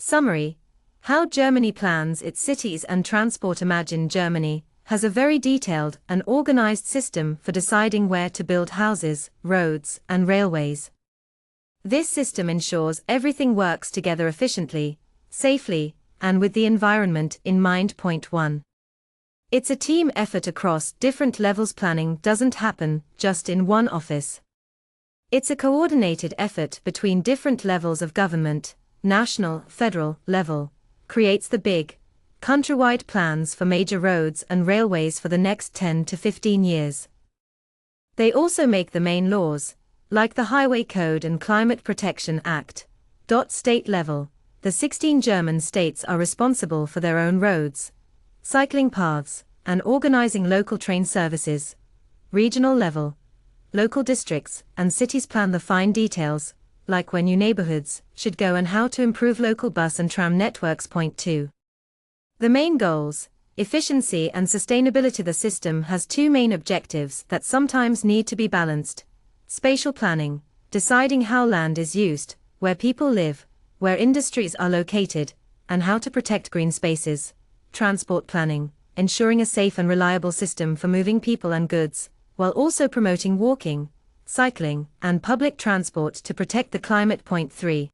Summary: How Germany plans its cities and transport. Imagine Germany has a very detailed and organized system for deciding where to build houses, roads, and railways. This system ensures everything works together efficiently, safely, and with the environment in mind. Point 1. It's a team effort across different levels. Planning doesn't happen just in one office. It's a coordinated effort between different levels of government. National, federal level creates the big, countrywide plans for major roads and railways for the next 10 to 15 years. They also make the main laws, like the Highway Code and Climate Protection Act. State level, the 16 German states are responsible for their own roads, cycling paths, and organizing local train services. Regional level, local districts and cities plan the fine details, like where new neighborhoods should go and how to improve local bus and tram networks. Point 2. The main goals: efficiency and sustainability. The system has two main objectives that sometimes need to be balanced: spatial planning, deciding how land is used, where people live, where industries are located, and how to protect green spaces; transport planning, ensuring a safe and reliable system for moving people and goods, while also promoting walking, cycling, and public transport to protect the climate. Point 3.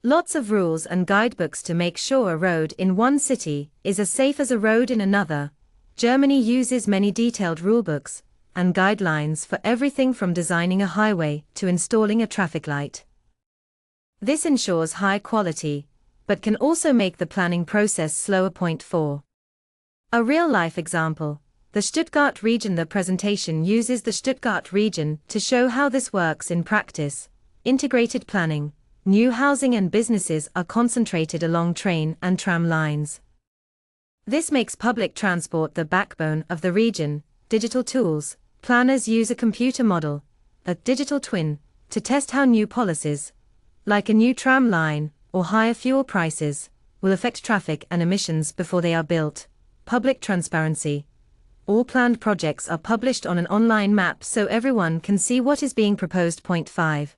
Lots of rules and guidebooks to make sure a road in one city is as safe as a road in another. Germany uses many detailed rulebooks and guidelines for everything from designing a highway to installing a traffic light. This ensures high quality, but can also make the planning process slower. Point 4. A real-life example: the Stuttgart region. The presentation uses the Stuttgart region to show how this works in practice. Integrated planning. New housing and businesses are concentrated along train and tram lines. This makes public transport the backbone of the region. Digital tools. Planners use a computer model, a digital twin, to test how new policies, like a new tram line or higher fuel prices, will affect traffic and emissions before they are built. Public transparency. All planned projects are published on an online map so everyone can see what is being proposed. Point 5.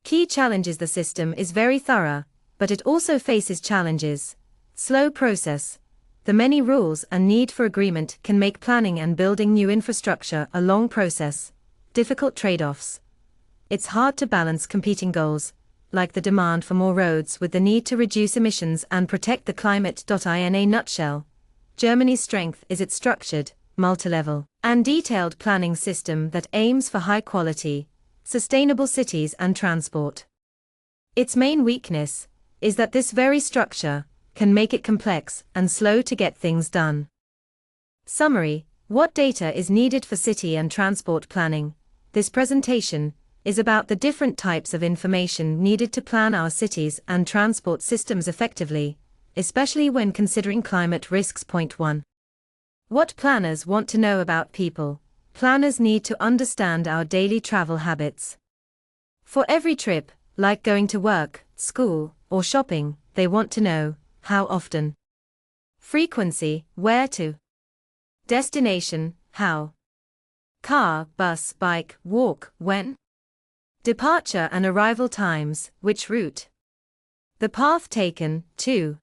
Key challenges: the system is very thorough, but it also faces challenges. Slow process. The many rules and need for agreement can make planning and building new infrastructure a long process. Difficult trade-offs. It's hard to balance competing goals, like the demand for more roads with the need to reduce emissions and protect the climate. In a nutshell, Germany's strength is its structured, multi-level, and detailed planning system that aims for high-quality, sustainable cities and transport. Its main weakness is that this very structure can make it complex and slow to get things done. Summary: what data is needed for city and transport planning? This presentation is about the different types of information needed to plan our cities and transport systems effectively, especially when considering climate risks. Point 1. What planners want to know about people. Planners need to understand our daily travel habits. For every trip, like going to work, school, or shopping, they want to know how often. Frequency, where to. Destination, how. Car, bus, bike, walk, when. Departure and arrival times, which route. The path taken, to.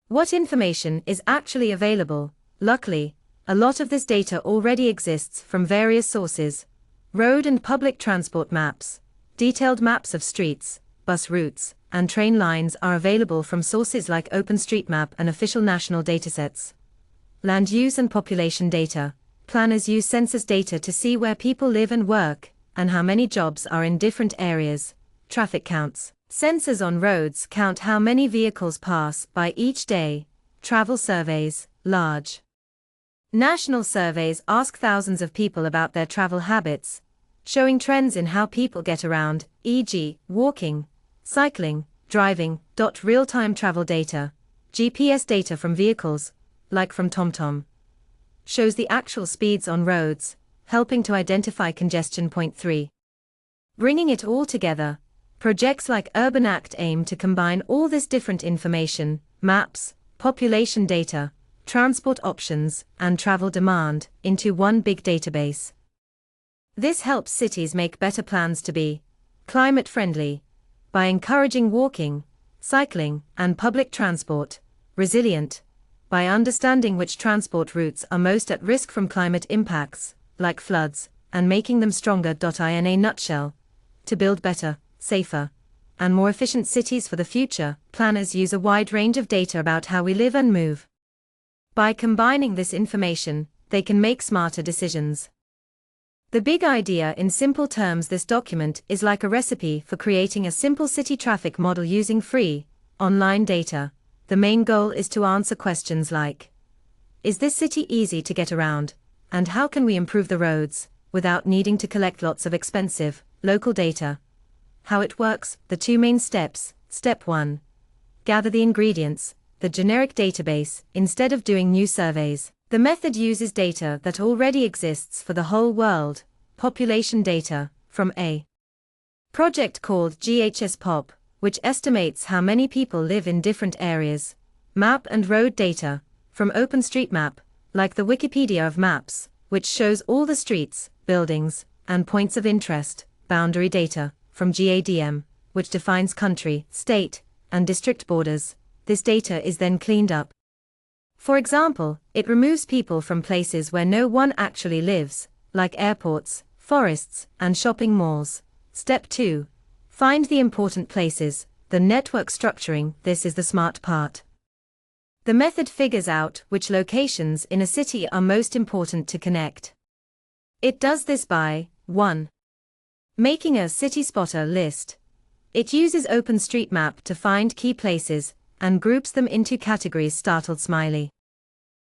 What information is actually available? Luckily, a lot of this data already exists from various sources: road and public transport maps, detailed maps of streets, bus routes, and train lines are available from sources like OpenStreetMap and official national datasets. Land use and population data. Planners use census data to see where people live and work, and how many jobs are in different areas. Traffic counts. Sensors on roads count how many vehicles pass by each day. Travel surveys, large national surveys ask thousands of people about their travel habits, showing trends in how people get around, e.g., walking, cycling, driving. Real-time travel data. GPS data from vehicles, like from TomTom, shows the actual speeds on roads, helping to identify congestion. Point 3. Bringing it all together. Projects like Urban Act aim to combine all this different information: maps, population data, transport options, and travel demand, into one big database. This helps cities make better plans to be climate-friendly by encouraging walking, cycling, and public transport. Resilient, by understanding which transport routes are most at risk from climate impacts, like floods, and making them stronger. In a nutshell, to build better, safer, and more efficient cities for the future, planners use a wide range of data about how we live and move. By combining this information, they can make smarter decisions. The big idea in simple terms: this document is like a recipe for creating a simple city traffic model using free, online data. The main goal is to answer questions like: is this city easy to get around? And how can we improve the roads, without needing to collect lots of expensive, local data? How it works: the two main steps. Step 1. Gather the ingredients, the generic database, instead of doing new surveys. The method uses data that already exists for the whole world, population data, from a project called GHSPOP, which estimates how many people live in different areas. Map and road data, from OpenStreetMap, like the Wikipedia of maps, which shows all the streets, buildings, and points of interest. Boundary data, from GADM, which defines country, state, and district borders. This data is then cleaned up. For example, it removes people from places where no one actually lives, like airports, forests, and shopping malls. Step 2. Find the important places, the network structuring. This is the smart part. The method figures out which locations in a city are most important to connect. It does this by 1. Making a city spotter list. It uses OpenStreetMap to find key places and groups them into categories. Startled smiley.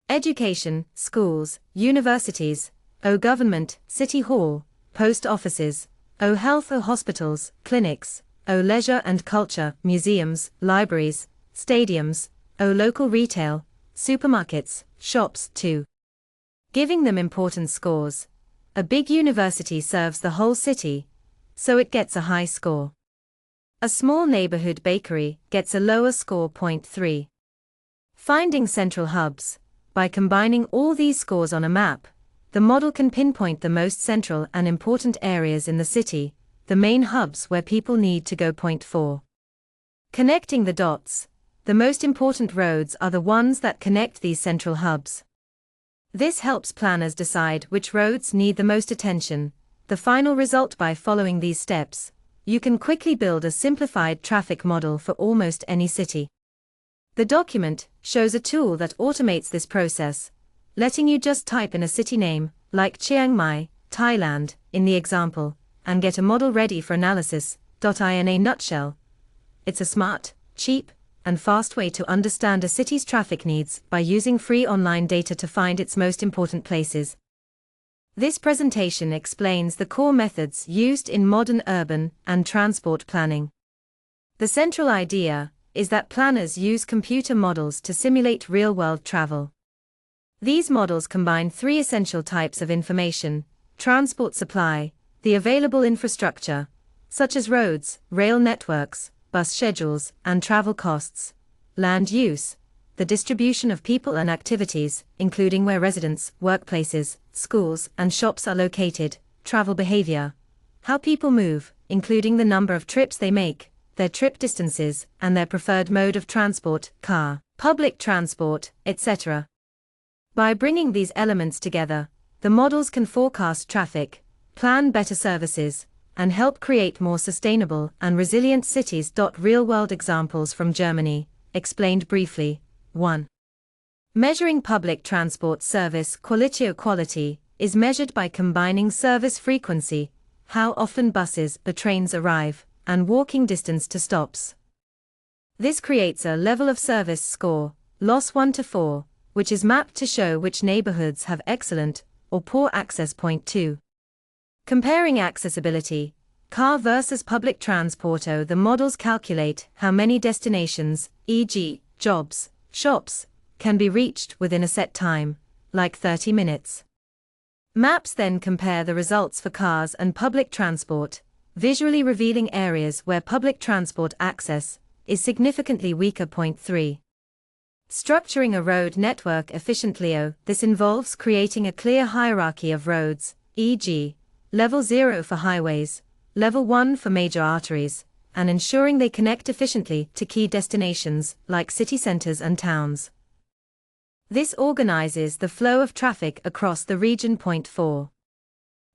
Education, schools, universities, government, city hall, post offices, health, hospitals, clinics, leisure and culture, museums, libraries, stadiums, local retail, supermarkets, shops. 2. Giving them important scores. A big university serves the whole city, so it gets a high score. A small neighborhood bakery gets a lower score. 3. Finding central hubs. By combining all these scores on a map, the model can pinpoint the most central and important areas in the city, the main hubs where people need to go. 4. Connecting the dots. The most important roads are the ones that connect these central hubs. This helps planners decide which roads need the most attention. The final result: by following these steps, you can quickly build a simplified traffic model for almost any city. The document shows a tool that automates this process, letting you just type in a city name, like Chiang Mai, Thailand, in the example, and get a model ready for analysis. In a nutshell, it's a smart, cheap, and fast way to understand a city's traffic needs by using free online data to find its most important places. This presentation explains the core methods used in modern urban and transport planning. The central idea is that planners use computer models to simulate real-world travel. These models combine three essential types of information: transport supply, the available infrastructure, such as roads, rail networks, bus schedules, and travel costs; land use, the distribution of people and activities, including where residents, workplaces, schools, and shops are located; travel behavior, how people move, including the number of trips they make, their trip distances, and their preferred mode of transport, car, public transport, etc. By bringing these elements together, the models can forecast traffic, plan better services, and help create more sustainable and resilient cities. Real-world examples from Germany, explained briefly. 1. Measuring public transport service quality is measured by combining service frequency, how often buses or trains arrive, and walking distance to stops. This creates a level of service score, loss 1 to 4, which is mapped to show which neighborhoods have excellent or poor access. 2. Comparing accessibility, car versus public transport. The models calculate how many destinations, e.g., jobs, shops, can be reached within a set time, like 30 minutes. Maps then compare the results for cars and public transport, visually revealing areas where public transport access is significantly weaker. 3. Structuring a road network efficiently. This involves creating a clear hierarchy of roads, e.g., Level 0 for highways, Level 1 for major arteries, and ensuring they connect efficiently to key destinations, like city centers and towns. This organizes the flow of traffic across the region. Point 4.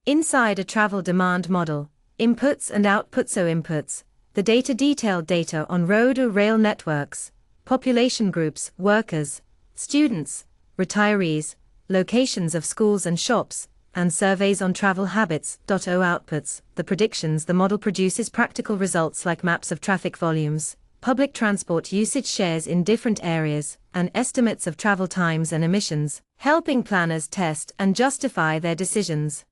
Inside a travel demand model, inputs and outputs. Inputs, the detailed data on road or rail networks, population groups, workers, students, retirees, locations of schools and shops, and surveys on travel habits. Outputs, the predictions. The model produces practical results like maps of traffic volumes, public transport usage shares in different areas, and estimates of travel times and emissions, helping planners test and justify their decisions.